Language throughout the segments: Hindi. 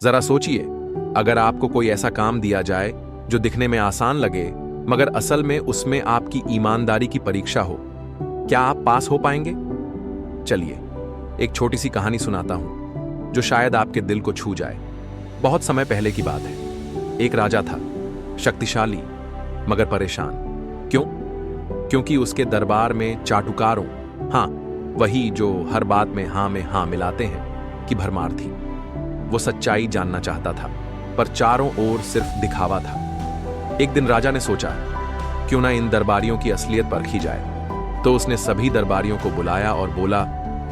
जरा सोचिए, अगर आपको कोई ऐसा काम दिया जाए जो दिखने में आसान लगे मगर असल में उसमें आपकी ईमानदारी की परीक्षा हो, क्या आप पास हो पाएंगे? चलिए एक छोटी सी कहानी सुनाता हूं जो शायद आपके दिल को छू जाए। बहुत समय पहले की बात है। एक राजा था, शक्तिशाली मगर परेशान। क्यों? क्योंकि उसके दरबार में चाटुकारों, हाँ वही जो हर बात में हाँ मिलाते हैं, की भरमार थी। वो सच्चाई जानना चाहता था पर चारों ओर सिर्फ दिखावा था। एक दिन राजा ने सोचा, क्यों ना इन दरबारियों की असलियत परखी जाए। तो उसने सभी दरबारियों को बुलाया और बोला,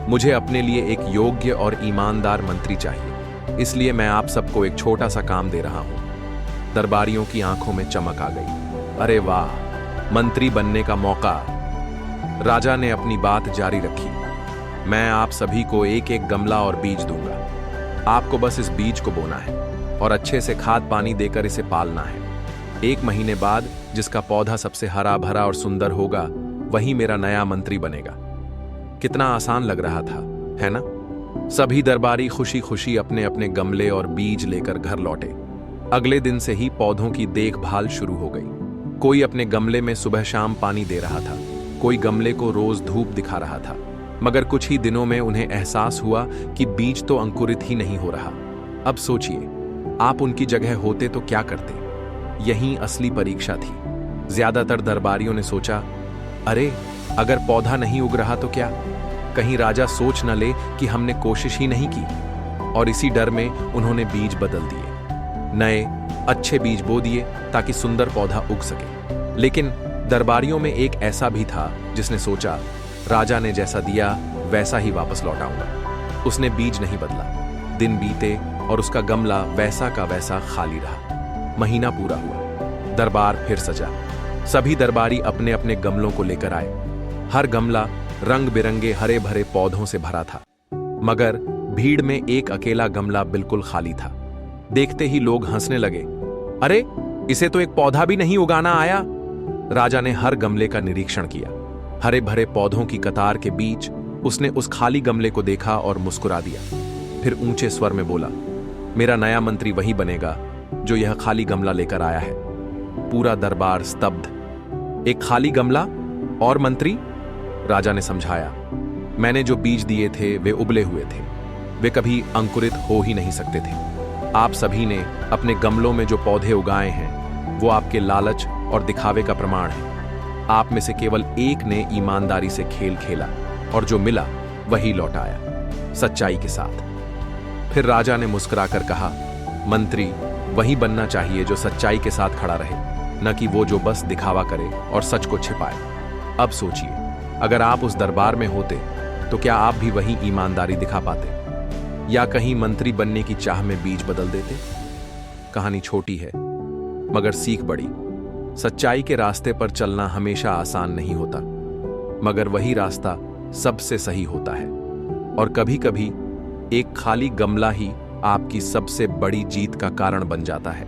मुझे अपने लिए एक योग्य और ईमानदार मंत्री चाहिए, इसलिए मैं आप सबको एक छोटा सा काम दे रहा हूं। दरबारियों की आंखों में चमक आ गई। अरे वाह, मंत्री बनने का मौका। राजा ने अपनी बात जारी रखी, मैं आप सभी को एक एक गमला और बीज दूंगा। आपको बस इस बीज को बोना है और अच्छे से खाद पानी देकर इसे पालना है। 1 महीने बाद जिसका पौधा सबसे हरा भरा और सुंदर होगा, वही मेरा नया मंत्री बनेगा। कितना आसान लग रहा था, है ना? सभी दरबारी खुशी खुशी अपने अपने गमले और बीज लेकर घर लौटे। अगले दिन से ही पौधों की देखभाल शुरू हो गई। कोई अपने गमले में सुबह शाम पानी दे रहा था, कोई गमले को रोज धूप दिखा रहा था। मगर कुछ ही दिनों में उन्हें एहसास हुआ कि बीज तो अंकुरित ही नहीं हो रहा। अब सोचिए, आप उनकी जगह होते तो क्या करते? यही असली परीक्षा थी। ज्यादातर दरबारियों ने सोचा, अरे अगर पौधा नहीं उग रहा तो क्या, कहीं राजा सोच न ले कि हमने कोशिश ही नहीं की। और इसी डर में उन्होंने बीज बदल दिए, नए अच्छे बीज बो दिए ताकि सुंदर पौधा उग सके। लेकिन दरबारियों में एक ऐसा भी था जिसने सोचा, राजा ने जैसा दिया वैसा ही वापस लौटाऊंगा। उसने बीज नहीं बदला। दिन बीते और उसका गमला वैसा का वैसा खाली रहा। महीना पूरा हुआ, दरबार फिर सजा। सभी दरबारी अपने अपने गमलों को लेकर आए। हर गमला रंग बिरंगे हरे भरे पौधों से भरा था, मगर भीड़ में एक अकेला गमला बिल्कुल खाली था। देखते ही लोग हंसने लगे, अरे इसे तो एक पौधा भी नहीं उगाना आया। राजा ने हर गमले का निरीक्षण किया। हरे भरे पौधों की कतार के बीच उसने उस खाली गमले को देखा और मुस्कुरा दिया। फिर ऊंचे स्वर में बोला, मेरा नया मंत्री वही बनेगा जो यह खाली गमला लेकर आया है। पूरा दरबार स्तब्ध। एक खाली गमला और मंत्री? राजा ने समझाया, मैंने जो बीज दिए थे वे उबले हुए थे, वे कभी अंकुरित हो ही नहीं सकते थे। आप सभी ने अपने गमलों में जो पौधे उगाए हैं वो आपके लालच और दिखावे का प्रमाण है। आप में से केवल एक ने ईमानदारी से खेल खेला और जो मिला वही लौटाया, सच्चाई के साथ। फिर राजा ने मुस्कुराकर कहा, मंत्री वही बनना चाहिए जो सच्चाई के साथ खड़ा रहे, न कि वो जो बस दिखावा करे और सच को छिपाए। अब सोचिए, अगर आप उस दरबार में होते तो क्या आप भी वही ईमानदारी दिखा पाते, या कहीं मंत्री बनने की चाह में बीज बदल देते? कहानी छोटी है मगर सीख बड़ी। सच्चाई के रास्ते पर चलना हमेशा आसान नहीं होता, मगर वही रास्ता सबसे सही होता है। और कभी कभी एक खाली गमला ही आपकी सबसे बड़ी जीत का कारण बन जाता है।